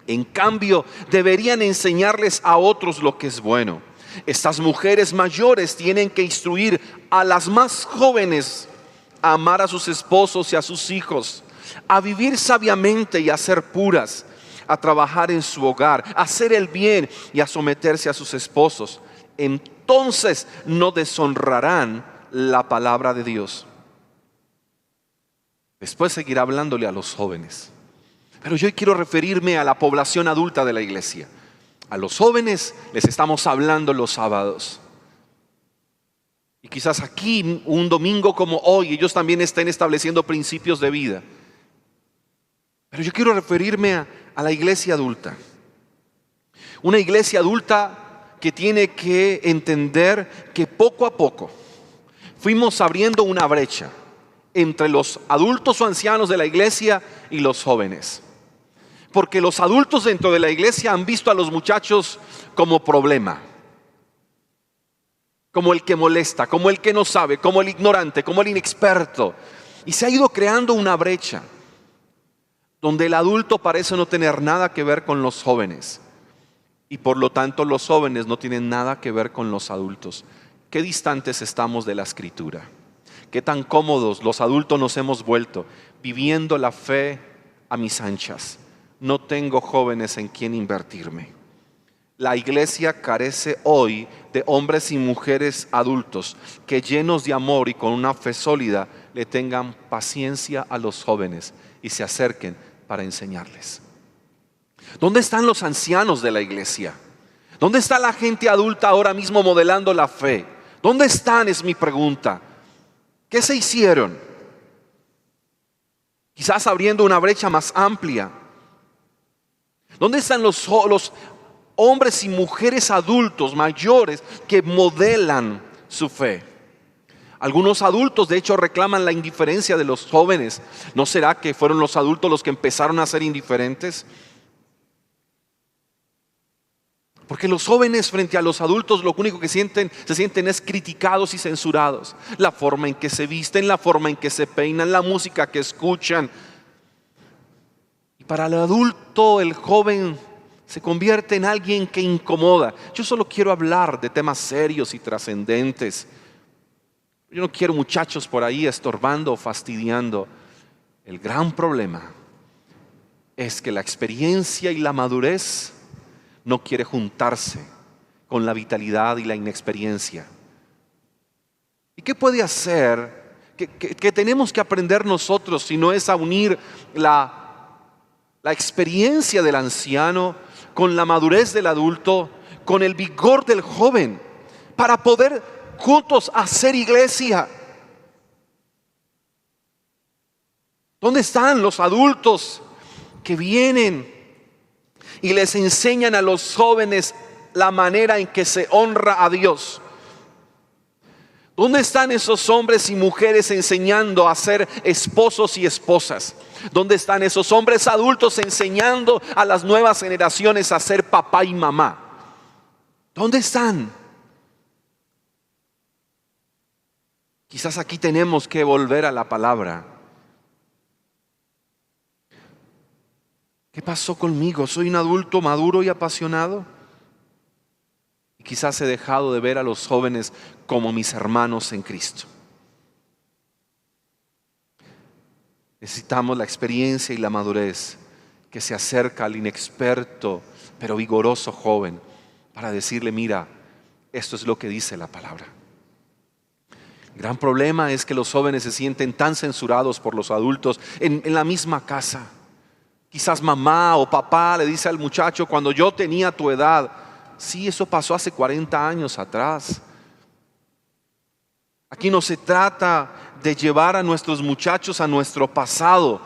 En cambio, deberían enseñarles a otros lo que es bueno. Estas mujeres mayores tienen que instruir a las más jóvenes a amar a sus esposos y a sus hijos, a vivir sabiamente y a ser puras, a trabajar en su hogar, a hacer el bien y a someterse a sus esposos. Entonces no deshonrarán la palabra de Dios. Después seguirá hablándole a los jóvenes. Pero yo quiero referirme a la población adulta de la iglesia. A los jóvenes les estamos hablando los sábados. Y quizás aquí, un domingo como hoy, ellos también estén estableciendo principios de vida. Pero yo quiero referirme a la iglesia adulta. Una iglesia adulta que tiene que entender que poco a poco fuimos abriendo una brecha entre los adultos o ancianos de la iglesia y los jóvenes. Porque los adultos dentro de la iglesia han visto a los muchachos como problema, como el que molesta, como el que no sabe, como el ignorante, como el inexperto. Y se ha ido creando una brecha donde el adulto parece no tener nada que ver con los jóvenes. Y por lo tanto los jóvenes no tienen nada que ver con los adultos. Qué distantes estamos de la Escritura. Qué tan cómodos los adultos nos hemos vuelto, viviendo la fe a mis anchas. No tengo jóvenes en quien invertirme. La iglesia carece hoy de hombres y mujeres adultos que, llenos de amor y con una fe sólida, le tengan paciencia a los jóvenes y se acerquen para enseñarles. ¿Dónde están los ancianos de la iglesia? ¿Dónde está la gente adulta ahora mismo modelando la fe? ¿Dónde están? Es mi pregunta. ¿Qué se hicieron? Quizás abriendo una brecha más amplia. ¿Dónde están los hombres y mujeres adultos mayores que modelan su fe? Algunos adultos de hecho reclaman la indiferencia de los jóvenes. ¿No será que fueron los adultos los que empezaron a ser indiferentes? Porque los jóvenes frente a los adultos lo único que se sienten es criticados y censurados. La forma en que se visten, la forma en que se peinan, la música que escuchan. Y para el adulto, el joven se convierte en alguien que incomoda. Yo solo quiero hablar de temas serios y trascendentes. Yo no quiero muchachos por ahí estorbando o fastidiando. El gran problema es que la experiencia y la madurez no quiere juntarse con la vitalidad y la inexperiencia. ¿Y qué puede hacer? ¿Qué tenemos que aprender nosotros si no es a unir la experiencia del anciano con la madurez del adulto, con el vigor del joven, para poder juntos hacer iglesia? ¿Dónde están los adultos que vienen y les enseñan a los jóvenes la manera en que se honra a Dios? ¿Dónde están esos hombres y mujeres enseñando a ser esposos y esposas? ¿Dónde están esos hombres adultos enseñando a las nuevas generaciones a ser papá y mamá? ¿Dónde están? Quizás aquí tenemos que volver a la palabra. ¿Qué pasó conmigo? ¿Soy un adulto maduro y apasionado? Y quizás he dejado de ver a los jóvenes como mis hermanos en Cristo. Necesitamos la experiencia y la madurez que se acerca al inexperto pero vigoroso joven para decirle: mira, esto es lo que dice la palabra. El gran problema es que los jóvenes se sienten tan censurados por los adultos en la misma casa. Quizás mamá o papá le dice al muchacho: cuando yo tenía tu edad. Sí, eso pasó hace 40 años atrás. Aquí no se trata de llevar a nuestros muchachos a nuestro pasado.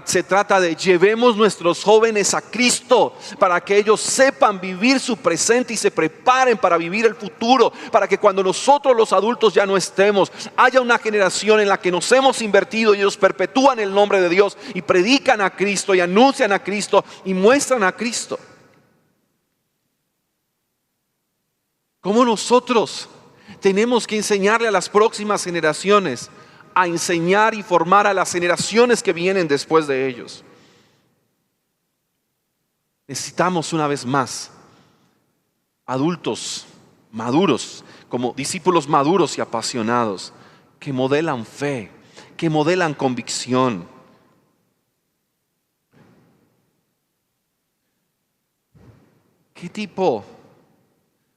Se trata de llevemos nuestros jóvenes a Cristo para que ellos sepan vivir su presente y se preparen para vivir el futuro, para que cuando nosotros los adultos ya no estemos, haya una generación en la que nos hemos invertido y ellos perpetúan el nombre de Dios y predican a Cristo y anuncian a Cristo y muestran a Cristo. ¿Cómo nosotros tenemos que enseñarle a las próximas generaciones a enseñar y formar a las generaciones que vienen después de ellos? Necesitamos una vez más adultos maduros, como discípulos maduros y apasionados, que modelan fe, que modelan convicción. ¿Qué tipo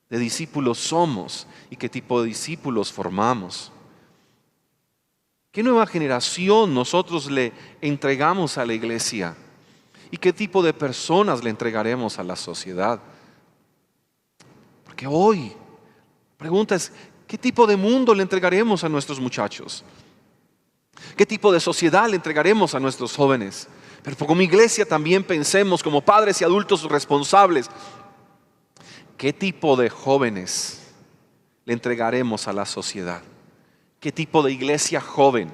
de discípulos somos y qué tipo de discípulos formamos? ¿Qué nueva generación nosotros le entregamos a la iglesia? ¿Y qué tipo de personas le entregaremos a la sociedad? Porque hoy, la pregunta es: ¿qué tipo de mundo le entregaremos a nuestros muchachos? ¿Qué tipo de sociedad le entregaremos a nuestros jóvenes? Pero como iglesia también pensemos, como padres y adultos responsables, ¿qué tipo de jóvenes le entregaremos a la sociedad? ¿Qué tipo de iglesia joven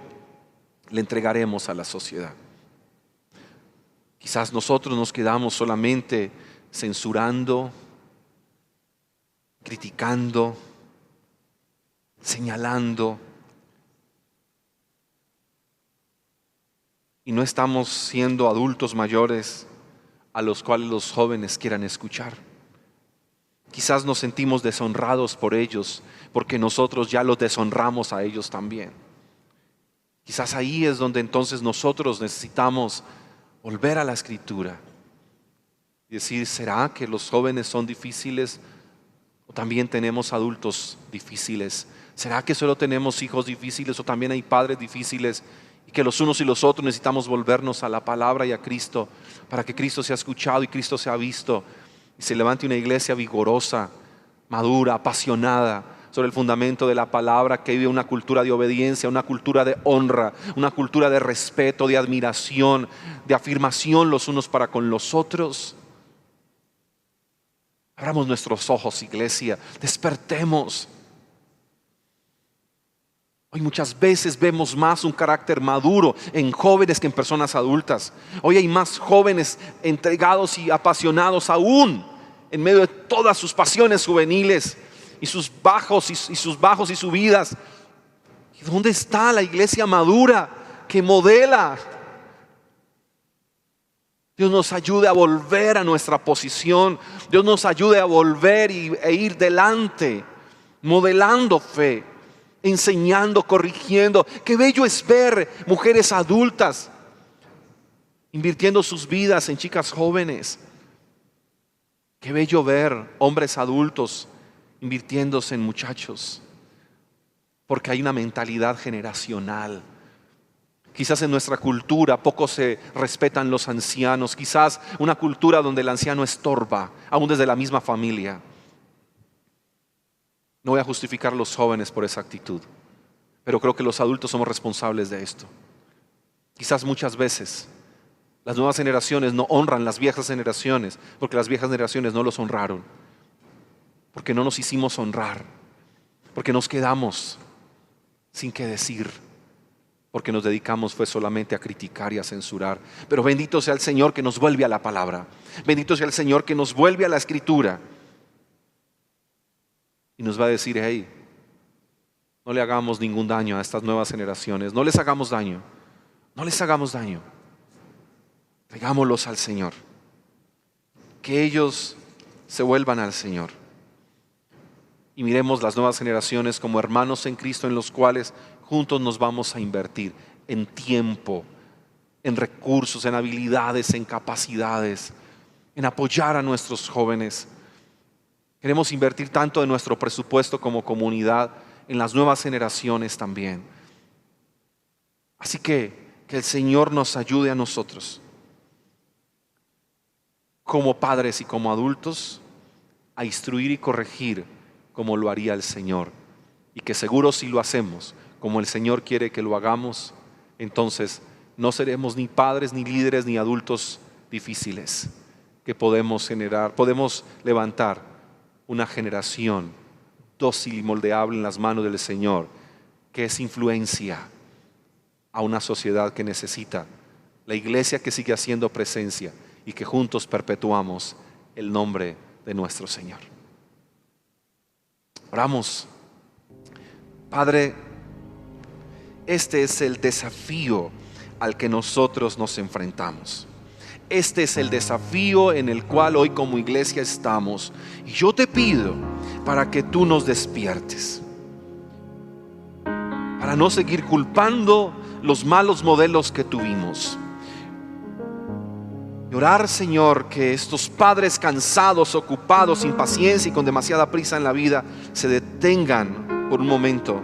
le entregaremos a la sociedad? Quizás nosotros nos quedamos solamente censurando, criticando, señalando, y no estamos siendo adultos mayores a los cuales los jóvenes quieran escuchar. Quizás nos sentimos deshonrados por ellos porque nosotros ya los deshonramos a ellos también. Quizás ahí es donde entonces nosotros necesitamos volver a la Escritura y decir: ¿será que los jóvenes son difíciles o también tenemos adultos difíciles? ¿Será que solo tenemos hijos difíciles o también hay padres difíciles? Y que los unos y los otros necesitamos volvernos a la palabra y a Cristo para que Cristo sea escuchado y Cristo sea visto. Y se levante una iglesia vigorosa, madura, apasionada sobre el fundamento de la palabra, que vive una cultura de obediencia, una cultura de honra, una cultura de respeto, de admiración, de afirmación los unos para con los otros. Abramos nuestros ojos, iglesia, despertemos. Hoy muchas veces vemos más un carácter maduro en jóvenes que en personas adultas. Hoy hay más jóvenes entregados y apasionados aún en medio de todas sus pasiones juveniles y sus bajos y subidas. ¿Y dónde está la iglesia madura que modela? Dios nos ayude a volver a nuestra posición. Dios nos ayude a volver e ir delante, modelando fe, enseñando, corrigiendo. Qué bello es ver mujeres adultas invirtiendo sus vidas en chicas jóvenes. Qué bello ver hombres adultos invirtiéndose en muchachos, porque hay una mentalidad generacional. Quizás en nuestra cultura poco se respetan los ancianos, quizás una cultura donde el anciano estorba, aún desde la misma familia. No voy a justificar a los jóvenes por esa actitud, pero creo que los adultos somos responsables de esto. Quizás muchas veces las nuevas generaciones no honran las viejas generaciones porque las viejas generaciones no los honraron, porque no nos hicimos honrar, porque nos quedamos sin qué decir, porque nos dedicamos fue solamente a criticar y a censurar. Pero bendito sea el Señor que nos vuelve a la palabra, bendito sea el Señor que nos vuelve a la Escritura y nos va a decir: hey, no le hagamos ningún daño a estas nuevas generaciones. No les hagamos daño. No les hagamos daño. Traigámoslos al Señor. Que ellos se vuelvan al Señor. Y miremos las nuevas generaciones como hermanos en Cristo, en los cuales juntos nos vamos a invertir en tiempo, en recursos, en habilidades, en capacidades, en apoyar a nuestros jóvenes. Queremos invertir tanto de nuestro presupuesto como comunidad en las nuevas generaciones también. Así que el Señor nos ayude a nosotros, como padres y como adultos, a instruir y corregir como lo haría el Señor. Y que seguro si lo hacemos como el Señor quiere que lo hagamos, entonces no seremos ni padres, ni líderes, ni adultos difíciles, que podemos levantar una generación dócil y moldeable en las manos del Señor, que es influencia a una sociedad que necesita la iglesia, que sigue haciendo presencia, y que juntos perpetuamos el nombre de nuestro Señor. Oramos. Padre, este es el desafío al que nosotros nos enfrentamos. Este es el desafío en el cual hoy como iglesia estamos. Y yo te pido para que tú nos despiertes, para no seguir culpando los malos modelos que tuvimos. Y orar, Señor, que estos padres cansados, ocupados, sin paciencia y con demasiada prisa en la vida, se detengan por un momento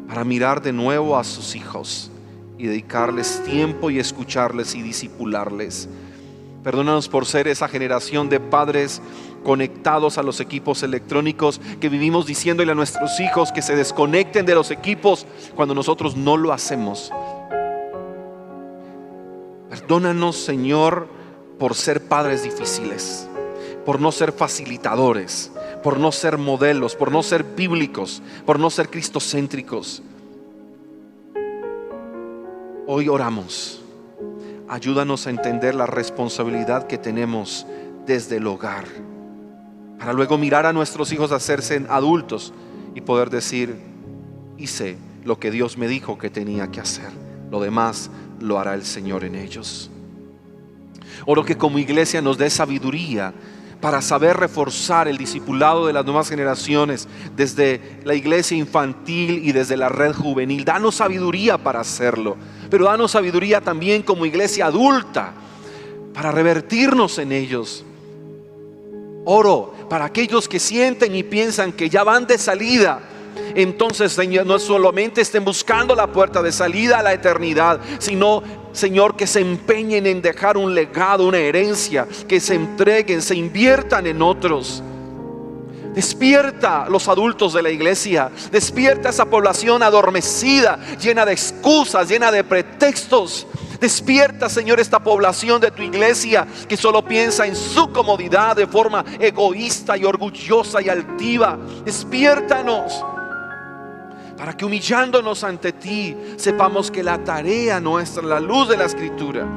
para mirar de nuevo a sus hijos y dedicarles tiempo y escucharles y discipularles. Perdónanos por ser esa generación de padres conectados a los equipos electrónicos, que vivimos diciéndole a nuestros hijos que se desconecten de los equipos cuando nosotros no lo hacemos. Perdónanos, Señor, por ser padres difíciles, por no ser facilitadores, por no ser modelos, por no ser bíblicos, por no ser cristocéntricos. Hoy oramos. Ayúdanos a entender la responsabilidad que tenemos desde el hogar, para luego mirar a nuestros hijos hacerse adultos y poder decir: hice lo que Dios me dijo que tenía que hacer, lo demás lo hará el Señor en ellos. Oro que como iglesia nos dé sabiduría para saber reforzar el discipulado de las nuevas generaciones desde la iglesia infantil y desde la red juvenil. Danos sabiduría para hacerlo, pero danos sabiduría también como iglesia adulta para revertirnos en ellos. Oro para aquellos que sienten y piensan que ya van de salida. Entonces, Señor, no solamente estén buscando la puerta de salida a la eternidad, sino, Señor, que se empeñen en dejar un legado, una herencia, que se entreguen, se inviertan en otros. Despierta los adultos de la iglesia, despierta esa población adormecida, llena de excusas, llena de pretextos. Despierta, Señor, esta población de tu iglesia que solo piensa en su comodidad de forma egoísta y orgullosa y altiva. Despiértanos para que, humillándonos ante ti, sepamos que la tarea nuestra, la luz de la Escritura,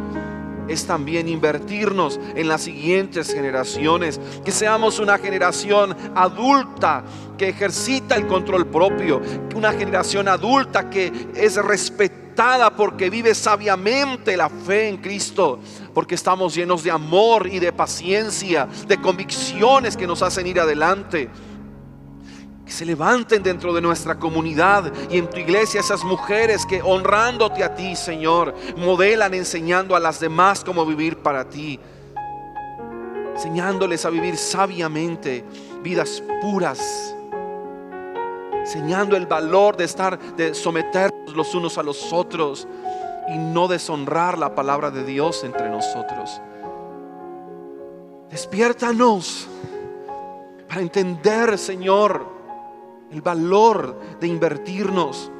es también invertirnos en las siguientes generaciones, que seamos una generación adulta que ejercita el control propio, una generación adulta que es respetada porque vive sabiamente la fe en Cristo, porque estamos llenos de amor y de paciencia, de convicciones que nos hacen ir adelante. Que se levanten dentro de nuestra comunidad y en tu iglesia esas mujeres que, honrándote a ti, Señor, modelan enseñando a las demás cómo vivir para ti, enseñándoles a vivir sabiamente vidas puras, enseñando el valor de someternos los unos a los otros y no deshonrar la palabra de Dios entre nosotros. Despiértanos para entender, Señor, el valor de invertirnos,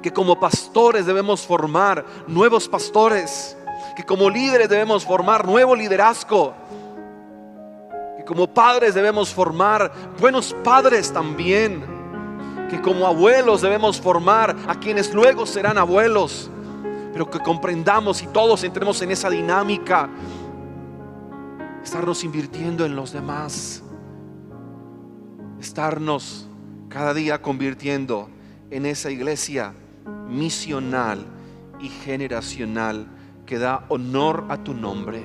que como pastores debemos formar nuevos pastores, que como líderes debemos formar nuevo liderazgo, que como padres debemos formar buenos padres también, que como abuelos debemos formar a quienes luego serán abuelos, pero que comprendamos y todos entremos en esa dinámica, estarnos invirtiendo en los demás, estarnos cada día convirtiendo en esa iglesia misional y generacional que da honor a tu nombre,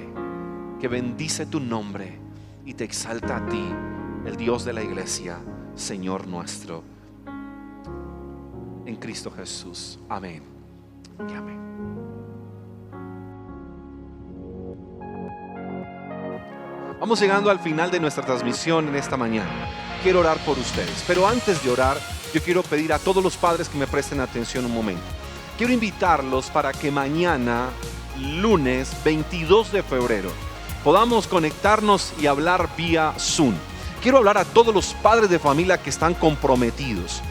que bendice tu nombre y te exalta a ti, el Dios de la iglesia, Señor nuestro, en Cristo Jesús. Amén y amén. Vamos llegando al final de nuestra transmisión en esta mañana. Quiero orar por ustedes, pero antes de orar, yo quiero pedir a todos los padres que me presten atención un momento. Quiero invitarlos para que mañana, lunes 22 de febrero, podamos conectarnos y hablar vía Zoom. Quiero hablar a todos los padres de familia que están comprometidos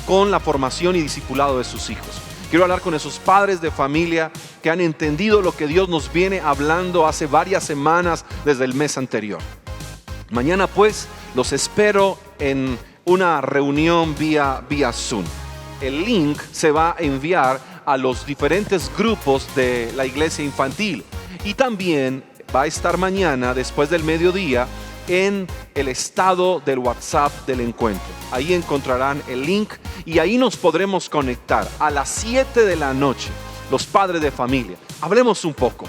con la formación y discipulado de sus hijos. Quiero hablar con esos padres de familia que han entendido lo que Dios nos viene hablando hace varias semanas desde el mes anterior. Mañana pues los espero en una reunión vía Zoom. El link se va a enviar a los diferentes grupos de la iglesia infantil y también va a estar mañana después del mediodía en el estado del WhatsApp del encuentro. Ahí encontrarán el link y ahí nos podremos conectar a las 7 de la noche, los padres de familia. Hablemos un poco.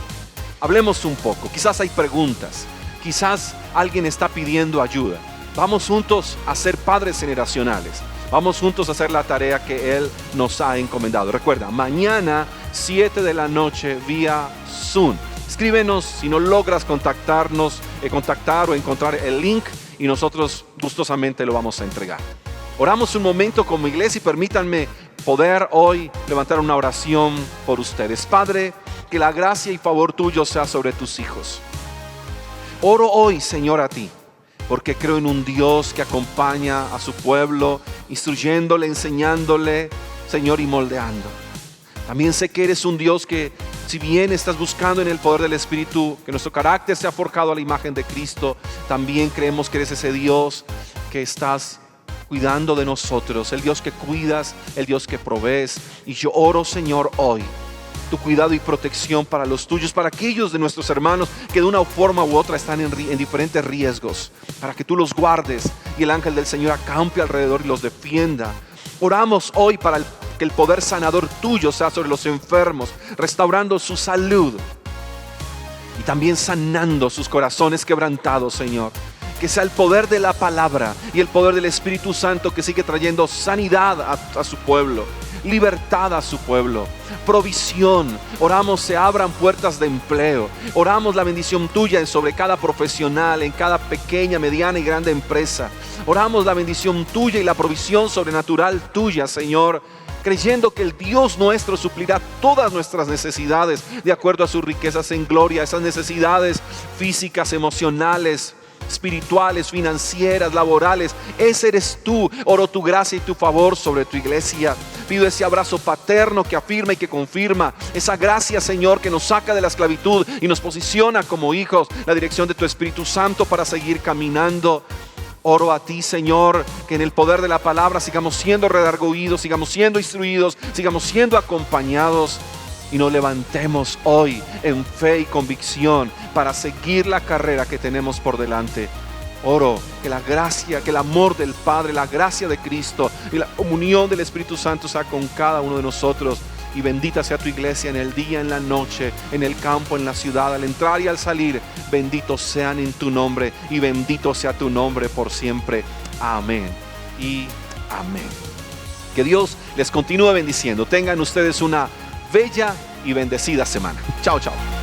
Quizás hay preguntas, quizás alguien está pidiendo ayuda. Vamos juntos a ser padres generacionales. Vamos juntos a hacer la tarea que Él nos ha encomendado. Recuerda, mañana 7 de la noche vía Zoom. Escríbenos si no logras contactar o encontrar el link y nosotros gustosamente lo vamos a entregar. Oramos un momento como iglesia y permítanme poder hoy levantar una oración por ustedes. Padre, que la gracia y favor tuyo sea sobre tus hijos. Oro hoy, Señor, a ti, porque creo en un Dios que acompaña a su pueblo, instruyéndole, enseñándole, Señor, y moldeando. También sé que eres un Dios que, si bien estás buscando en el poder del Espíritu que nuestro carácter sea forjado a la imagen de Cristo, también creemos que eres ese Dios que estás cuidando de nosotros, el Dios que cuidas, el Dios que provees. Y yo oro, Señor, hoy tu cuidado y protección para los tuyos, para aquellos de nuestros hermanos que de una forma u otra están en diferentes riesgos, para que tú los guardes y el ángel del Señor acampe alrededor y los defienda. Oramos hoy para que el poder sanador tuyo sea sobre los enfermos, restaurando su salud y también sanando sus corazones quebrantados, Señor. Que sea el poder de la palabra y el poder del Espíritu Santo que sigue trayendo sanidad a su pueblo, libertad a su pueblo, provisión. Oramos se abran puertas de empleo. Oramos la bendición tuya sobre cada profesional, en cada pequeña, mediana y grande empresa. Oramos la bendición tuya y la provisión sobrenatural tuya, Señor, creyendo que el Dios nuestro suplirá todas nuestras necesidades de acuerdo a sus riquezas en gloria, esas necesidades físicas, emocionales, espirituales, financieras, laborales. Ese eres tú. Oro tu gracia y tu favor sobre tu iglesia. Pido ese abrazo paterno que afirma y que confirma esa gracia, Señor, que nos saca de la esclavitud y nos posiciona como hijos, la dirección de tu Espíritu Santo para seguir caminando. Oro a ti, Señor, que en el poder de la palabra sigamos siendo redarguidos, sigamos siendo instruidos, sigamos siendo acompañados y nos levantemos hoy en fe y convicción para seguir la carrera que tenemos por delante. Oro que la gracia, que el amor del Padre, la gracia de Cristo y la comunión del Espíritu Santo sea con cada uno de nosotros. Y bendita sea tu iglesia en el día, en la noche, en el campo, en la ciudad, al entrar y al salir. Benditos sean en tu nombre y bendito sea tu nombre por siempre. Amén y amén. Que Dios les continúe bendiciendo. Tengan ustedes una bella y bendecida semana. Chao, chao.